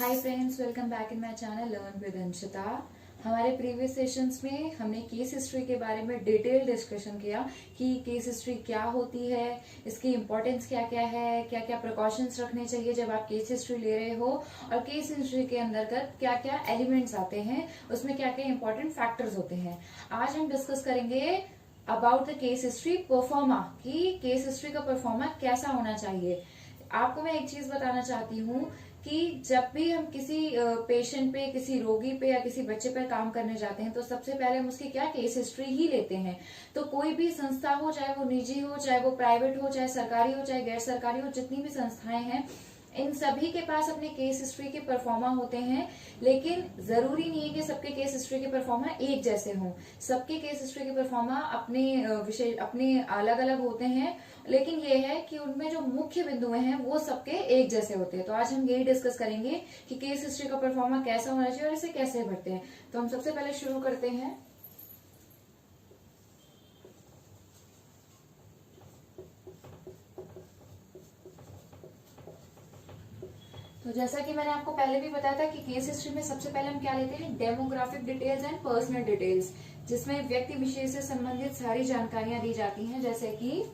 Hi friends, welcome back in my channel learn with Anshita. हमारे previous sessions में हमने case history के बारे में डिटेल डिस्कशन किया कि केस हिस्ट्री क्या होती है, इसकी इंपॉर्टेंस क्या क्या है, क्या क्या प्रिकॉशंस रखने चाहिए जब आप केस हिस्ट्री ले रहे हो, और केस हिस्ट्री के अंतर्गत क्या क्या एलिमेंट्स आते हैं, उसमें क्या क्या इंपॉर्टेंट फैक्टर्स होते हैं। आज हम डिस्कस करेंगे about the case history pro forma, कि केस हिस्ट्री का परफॉर्मा कैसा होना चाहिए। आपको मैं एक चीज बताना चाहती हूँ कि जब भी हम किसी पेशेंट पे, किसी रोगी पे या किसी बच्चे पे काम करने जाते हैं तो सबसे पहले हम उसकी क्या केस हिस्ट्री ही लेते हैं। तो कोई भी संस्था हो, चाहे वो निजी हो, चाहे वो प्राइवेट हो, चाहे सरकारी हो, चाहे गैर सरकारी हो, जितनी भी संस्थाएं हैं, इन सभी के पास अपने केस हिस्ट्री के परफॉर्मा होते हैं। लेकिन जरूरी नहीं है कि सबके केस हिस्ट्री के परफॉर्मा एक जैसे हों। सबके केस हिस्ट्री के परफॉर्मा अपने विशेष, अपने अलग अलग होते हैं। लेकिन ये है कि उनमें जो मुख्य बिंदु हैं वो सबके एक जैसे होते हैं। तो आज हम यही डिस्कस करेंगे कि केस हिस्ट्री का परफॉर्मा कैसा होना चाहिए और इसे कैसे भरते हैं। तो हम सबसे पहले शुरू करते हैं। तो जैसा कि मैंने आपको पहले भी बताया था कि केस हिस्ट्री में सबसे पहले हम क्या लेते हैं, demographic details and personal details, जिसमें व्यक्ति विशेष से संबंधित सारी जानकारियां दी जाती हैं। जैसे कि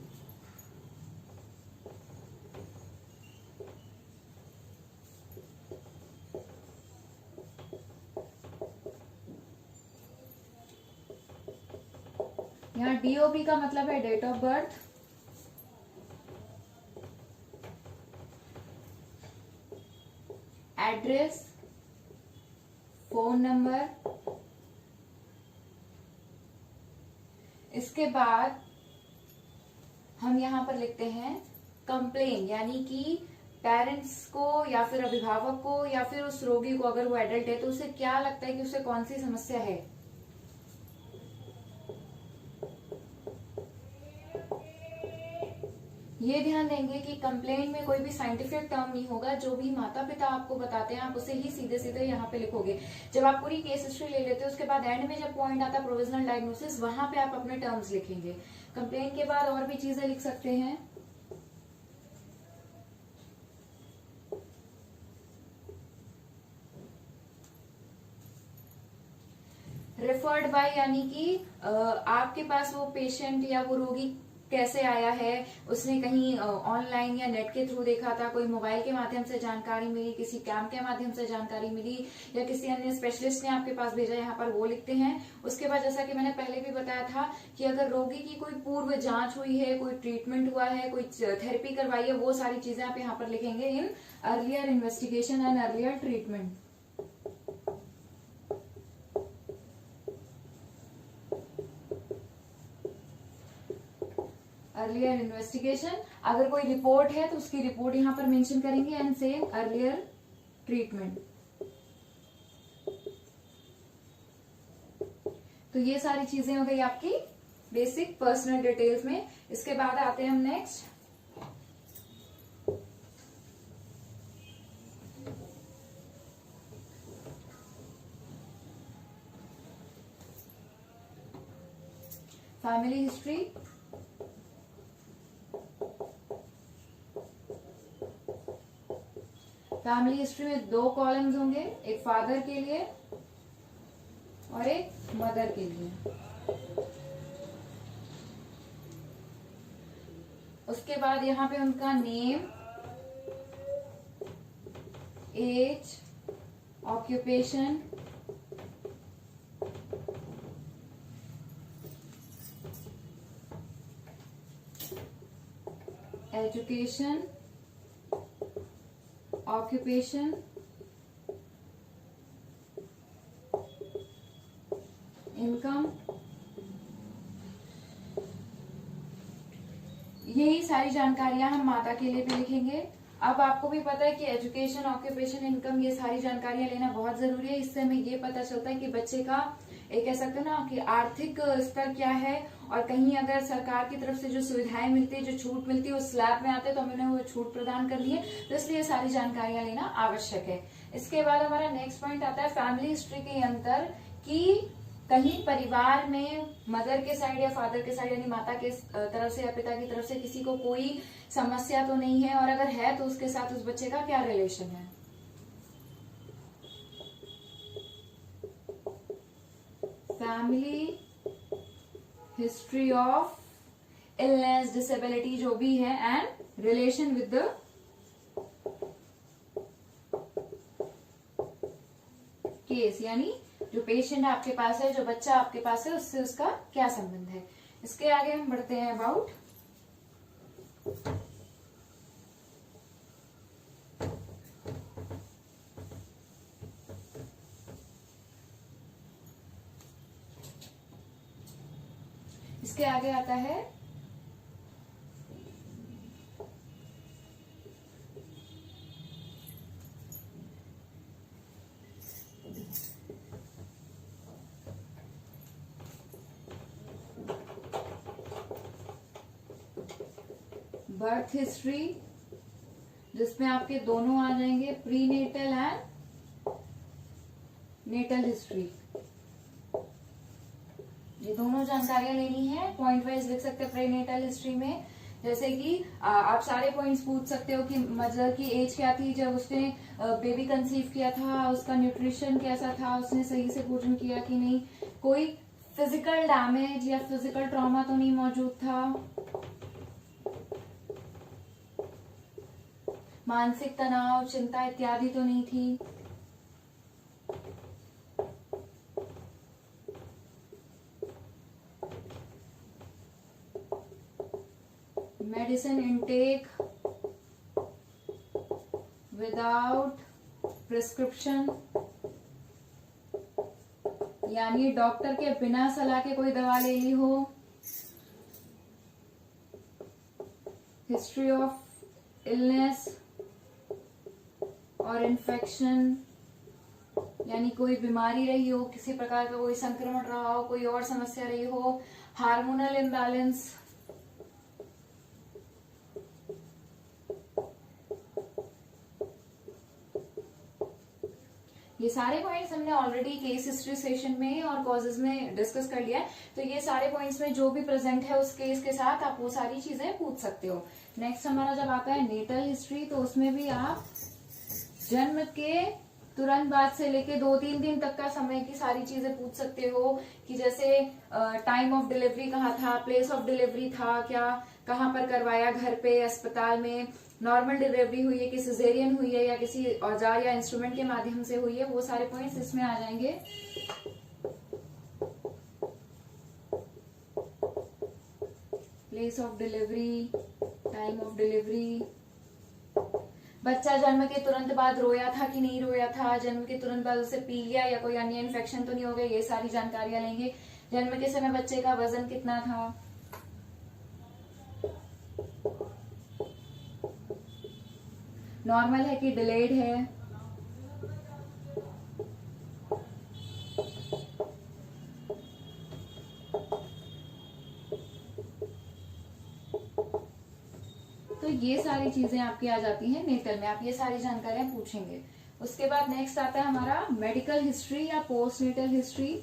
यहाँ डीओबी का मतलब है date of birth, address, phone number. इसके बाद हम यहाँ पर लिखते हैं कंप्लेन, यानी कि पेरेंट्स को या फिर अभिभावक को या फिर उस रोगी को, अगर वो एडल्ट है तो उसे क्या लगता है कि उसे कौन सी समस्या है। ये ध्यान देंगे कि कंप्लेंट में कोई भी साइंटिफिक टर्म नहीं होगा। जो भी माता पिता आपको बताते हैं आप उसे ही सीधे सीधे यहाँ पे लिखोगे। जब आप पूरी केस हिस्ट्री ले लेते हो उसके बाद एंड में जब पॉइंट आता है प्रोविजनल डायग्नोसिस, वहां पे आप अपने टर्म्स लिखेंगे। कंप्लेंट के बाद और भी चीजें लिख सकते हैं। रेफर्ड बाय, यानी कि आपके पास वो पेशेंट या वो रोगी कैसे आया है, उसने कहीं ऑनलाइन या नेट के थ्रू देखा था, कोई मोबाइल के माध्यम से जानकारी मिली, किसी कैंप के माध्यम से जानकारी मिली, या किसी अन्य स्पेशलिस्ट ने आपके पास भेजा, यहाँ पर वो लिखते हैं। उसके बाद जैसा कि मैंने पहले भी बताया था कि अगर रोगी की कोई पूर्व जांच हुई है, कोई ट्रीटमेंट हुआ है, कोई थेरेपी करवाई है, वो सारी चीजें आप यहाँ पर लिखेंगे in earlier investigation and earlier treatment. Earlier investigation, अगर कोई रिपोर्ट है तो उसकी रिपोर्ट यहां पर मेंशन करेंगे, एंड सेम अर्लियर ट्रीटमेंट। तो ये सारी चीजें हो गई आपकी बेसिक पर्सनल डिटेल्स में। इसके बाद आते हैं हम next family history. Family history में दो कॉलम्स होंगे, एक फादर के लिए और एक मदर के लिए। उसके बाद यहाँ पे उनका name, age, occupation, education, occupation, income, यही सारी जानकारियां हम माता के लिए भी लिखेंगे। अब आपको भी पता है कि एजुकेशन, ऑक्यूपेशन, इनकम, ये सारी जानकारियां लेना बहुत जरूरी है। इससे हमें ये पता चलता है कि बच्चे का एक कह सकते हो ना कि आर्थिक स्तर क्या है, और कहीं अगर सरकार की तरफ से जो सुविधाएं मिलती है, जो छूट मिलती है, उस स्लैब में आते हैं तो हमें वो छूट प्रदान करनी है। तो इसलिए सारी जानकारियां लेना आवश्यक है। इसके बाद हमारा नेक्स्ट पॉइंट आता है फैमिली हिस्ट्री के अंतर, कि कहीं परिवार में मदर के साइड या फादर के साइड यानी माता के तरफ से या पिता की तरफ से किसी को कोई समस्या तो नहीं है, और अगर है तो उसके साथ उस बच्चे का क्या रिलेशन है। Family history of illness, disability जो भी है, and relation with the case, यानी जो पेशेंट आपके पास है, जो बच्चा आपके पास है, उससे उसका क्या संबंध है। इसके आगे हम बढ़ते हैं अबाउट इसके आगे आता है बर्थ हिस्ट्री, जिसमें आपके दोनों आ जाएंगे, prenatal and natal history. ये दोनों जानकारियां लेनी है, पॉइंट वाइज लिख सकते हैं प्री नेटल हिस्ट्री में। जैसे कि आप सारे पॉइंट्स पूछ सकते हो कि मदर की एज क्या थी जब उसने बेबी कंसीव किया था, उसका न्यूट्रिशन कैसा था, उसने सही से भोजन किया कि नहीं, कोई फिजिकल डैमेज या फिजिकल ट्रॉमा तो नहीं मौजूद था, मानसिक तनाव, चिंता इत्यादि तो नहीं थी, मेडिसिन इनटेक विदाउट प्रिस्क्रिप्शन, यानी डॉक्टर के बिना सलाह के कोई दवा ले ली हो, हिस्ट्री ऑफ इलनेस और इन्फेक्शन, यानी कोई बीमारी रही हो, किसी प्रकार का कोई संक्रमण रहा हो, कोई और समस्या रही हो, हार्मोनल इम्बैलेंस, ये सारे पॉइंट्स हमने ऑलरेडी केस हिस्ट्री सेशन में और कॉजेज में डिस्कस कर लिया है। तो ये सारे पॉइंट्स में जो भी प्रेजेंट है उस केस के साथ आप वो सारी चीजें पूछ सकते हो। नेक्स्ट हमारा जब आता है नेटल हिस्ट्री, तो उसमें भी आप जन्म के तुरंत बाद से लेके 2-3 दिन तक का समय की सारी चीजें पूछ सकते हो कि जैसे टाइम ऑफ डिलीवरी कहाँ था, प्लेस ऑफ डिलीवरी था क्या, कहाँ पर करवाया, घर पे, अस्पताल में, नॉर्मल डिलीवरी हुई है कि सिजेरियन हुई है या किसी औजार या इंस्ट्रूमेंट के माध्यम से हुई है, वो सारे पॉइंट्स इसमें आ जाएंगे। Place of delivery, time of delivery, बच्चा जन्म के तुरंत बाद रोया था कि नहीं रोया था, जन्म के तुरंत बाद उसे पीलिया या कोई अन्य इन्फेक्शन तो नहीं हो गया, ये सारी जानकारियां लेंगे। जन्म के समय बच्चे का वजन कितना था, नॉर्मल है कि डिलेड है, तो ये सारी चीजें आपकी आ जाती हैं नेटल में, आप ये सारी जानकारियां पूछेंगे। उसके बाद नेक्स्ट आता है हमारा मेडिकल हिस्ट्री या postnatal history.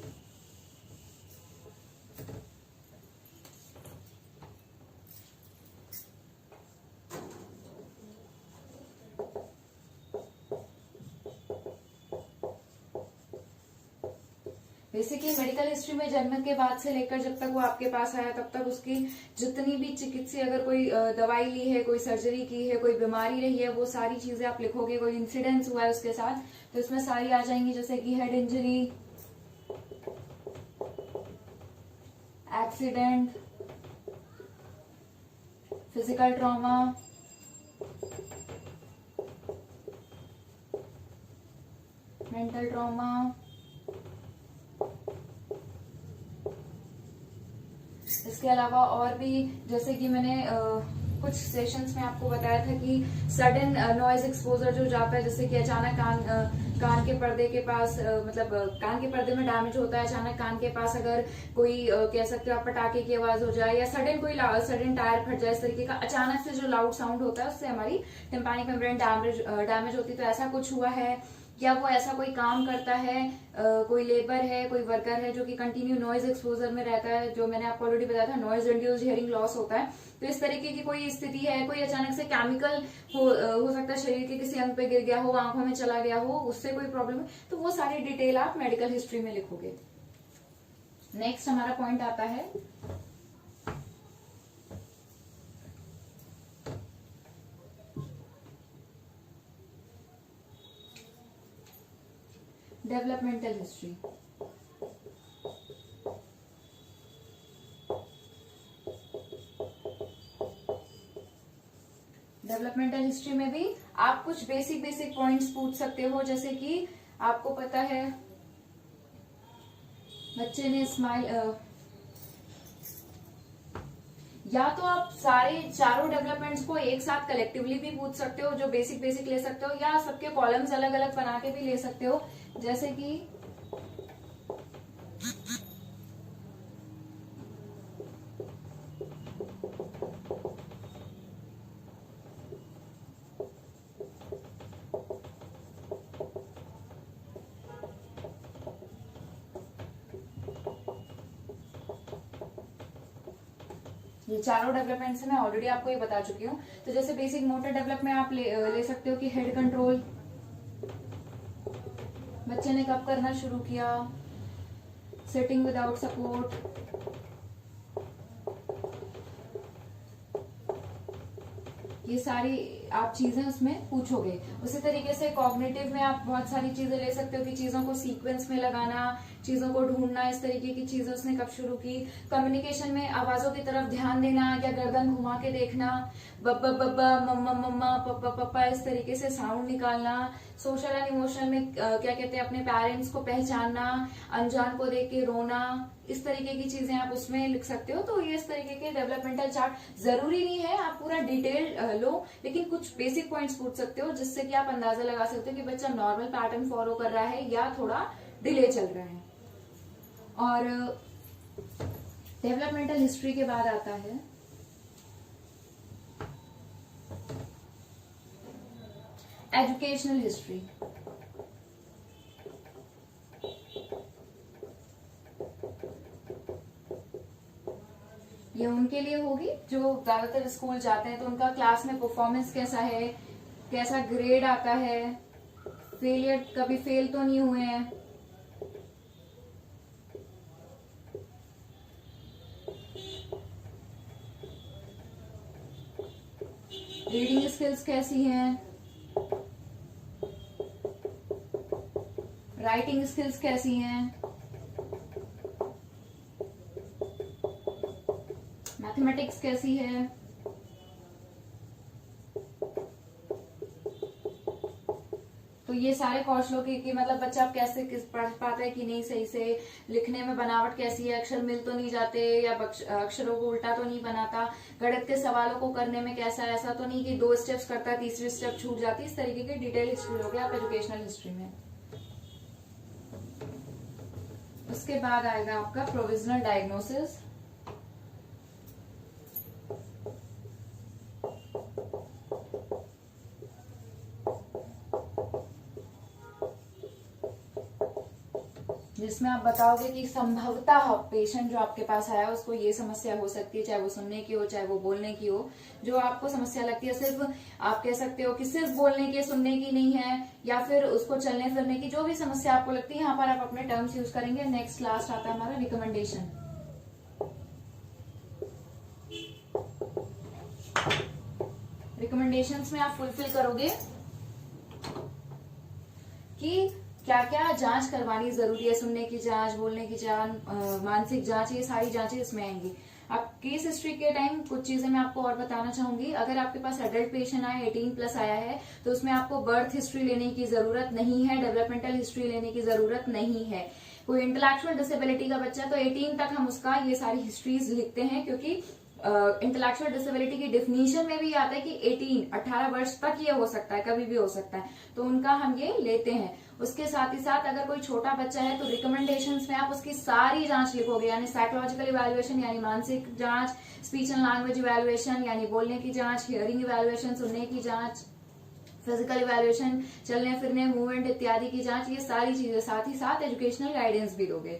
Basically medical history में जन्म के बाद से लेकर जब तक वो आपके पास आया तब तक उसकी जितनी भी चिकित्सीय, अगर कोई दवाई ली है, कोई सर्जरी की है, कोई बीमारी रही है, वो सारी चीजें आप लिखोगे। कोई इंसिडेंस हुआ है उसके साथ तो इसमें सारी आ जाएंगी, जैसे कि head injury, accident, physical trauma, mental trauma, इसके अलावा और भी जैसे कि मैंने कुछ सेशंस में आपको बताया था कि सडन नॉइज एक्सपोजर जो जाता है, जैसे कि अचानक कान के पर्दे के पास मतलब कान के पर्दे में डैमेज होता है, अचानक कान के पास अगर कोई कह सकते हो आप पटाखे की आवाज हो जाए या सडन टायर फट जाए, इस तरीके का अचानक से जो लाउड साउंड होता है उससे हमारी टिम्पैनिक मेम्ब्रेन डैमेज होती है। तो ऐसा कुछ हुआ है, या वो ऐसा कोई काम करता है, कोई लेबर है, कोई वर्कर है जो कि कंटिन्यू नॉइज एक्सपोजर में रहता है, जो मैंने आपको ऑलरेडी बताया था नॉइज इंड्यूस्ड हियरिंग लॉस होता है। तो इस तरीके की कोई स्थिति है, कोई अचानक से केमिकल हो सकता है शरीर के किसी अंग पे गिर गया हो, आंखों में चला गया हो, उससे कोई प्रॉब्लम है, तो वो सारी डिटेल आप मेडिकल हिस्ट्री में लिखोगे। नेक्स्ट हमारा पॉइंट आता है डेवलपमेंटल हिस्ट्री। डेवलपमेंटल हिस्ट्री में भी आप कुछ बेसिक पॉइंट्स पूछ सकते हो, जैसे कि आपको पता है बच्चे ने स्माइल, या तो आप सारे चारों डेवलपमेंट्स को एक साथ कलेक्टिवली भी पूछ सकते हो, जो बेसिक ले सकते हो, या सबके कॉलम्स अलग अलग बना के भी ले सकते हो, जैसे कि ये चारों डेवलपमेंट से मैं ऑलरेडी आपको ये बता चुकी हूँ। तो जैसे बेसिक मोटर डेवलपमेंट आप ले सकते हो कि हेड कंट्रोल, बच्चे ने कब करना शुरू किया, सिटिंग विदाउट सपोर्ट, ये सारी आप चीजें उसमें पूछोगे। उसी तरीके से कॉग्निटिव में आप बहुत सारी चीजें ले सकते हो कि चीजों को सीक्वेंस में लगाना, चीजों को ढूंढना, इस तरीके की चीजें उसने कब शुरू की। कम्युनिकेशन में आवाजों की तरफ ध्यान देना या गर्दन घुमा के देखना, बब्बा बब्बा, मम्मा मम्मा, पप्पा पप्पा, इस तरीके से साउंड निकालना। सोशल एंड इमोशनल में क्या कहते हैं, अपने पेरेंट्स को पहचानना, अनजान को देख के रोना, इस तरीके की चीजें आप उसमें लिख सकते हो। तो ये इस तरीके के डेवलपमेंटल चार्ट, जरूरी नहीं है आप पूरा डिटेल लो, लेकिन कुछ बेसिक पॉइंट्स पूछ सकते हो जिससे कि आप अंदाजा लगा सकते हो कि बच्चा नॉर्मल पैटर्न फॉलो कर रहा है या थोड़ा डिले चल रहा है। और डेवलपमेंटल हिस्ट्री के बाद आता है एजुकेशनल हिस्ट्री। ये उनके लिए होगी जो ज्यादातर स्कूल जाते हैं, तो उनका क्लास में परफॉर्मेंस कैसा है, कैसा ग्रेड आता है, फेलियर, कभी फेल तो नहीं हुए हैं, रीडिंग स्किल्स कैसी हैं, राइटिंग स्किल्स कैसी हैं, मैथमेटिक्स कैसी है। तो ये सारे कौशलों की मतलब बच्चा आप कैसे पढ़ पाता है कि नहीं सही से, लिखने में बनावट कैसी है, अक्षर मिल तो नहीं जाते या अक्षरों को उल्टा तो नहीं बनाता, गणित के सवालों को करने में कैसा, ऐसा तो नहीं कि 2 स्टेप्स करता है 3री स्टेप छूट जाती, इस तरीके की डिटेल हिस्ट्री लोगे आप एजुकेशनल हिस्ट्री में। उसके बाद आएगा आपका प्रोविजनल डायग्नोसिस। जिसमें आप बताओगे कि संभवतः पेशेंट जो आपके पास आया उसको ये समस्या हो सकती है, चाहे वो सुनने की हो चाहे वो बोलने की हो। जो आपको समस्या लगती है, सिर्फ आप कह सकते हो कि सिर्फ बोलने की, सुनने की नहीं है, या फिर उसको चलने फिरने की, जो भी समस्या आपको लगती है यहाँ पर आप अपने टर्म्स यूज करेंगे। नेक्स्ट लास्ट आता है हमारा रिकमेंडेशन। रिकमेंडेशंस में आप फुलफिल करोगे कि क्या क्या जांच करवानी जरूरी है, सुनने की जांच, बोलने की जांच, मानसिक जांच, ये सारी जांचें इसमें आएंगी। अब केस हिस्ट्री के टाइम कुछ चीजें मैं आपको और बताना चाहूंगी। अगर आपके पास एडल्ट पेशेंट आया 18+ आया है तो उसमें आपको बर्थ हिस्ट्री लेने की जरूरत नहीं है, डेवलपमेंटल हिस्ट्री लेने की जरूरत नहीं है। कोई इंटेलेक्चुअल डिसेबिलिटी का बच्चा तो 18 तक हम उसका ये सारी हिस्ट्रीज लिखते हैं, क्योंकि इंटेलेक्चुअल डिसेबिलिटी की डेफिनेशन में भी आता है कि 18 वर्ष तक ये हो सकता है, कभी भी हो सकता है, तो उनका हम ये लेते हैं। उसके साथ ही साथ अगर कोई छोटा बच्चा है तो रिकमेंडेशंस में आप उसकी सारी जांच लिखोगे, यानी साइकोलॉजिकल इवैल्यूएशन यानी मानसिक जांच, स्पीच एंड लैंग्वेज इवैल्यूएशन यानी बोलने की जांच, हियरिंग इवैल्यूएशन सुनने की जांच, फिजिकल इवैल्यूएशन चलने फिरने मूवमेंट इत्यादि की जांच, ये सारी चीजें, साथ ही साथ एजुकेशनल गाइडेंस भी दोगे।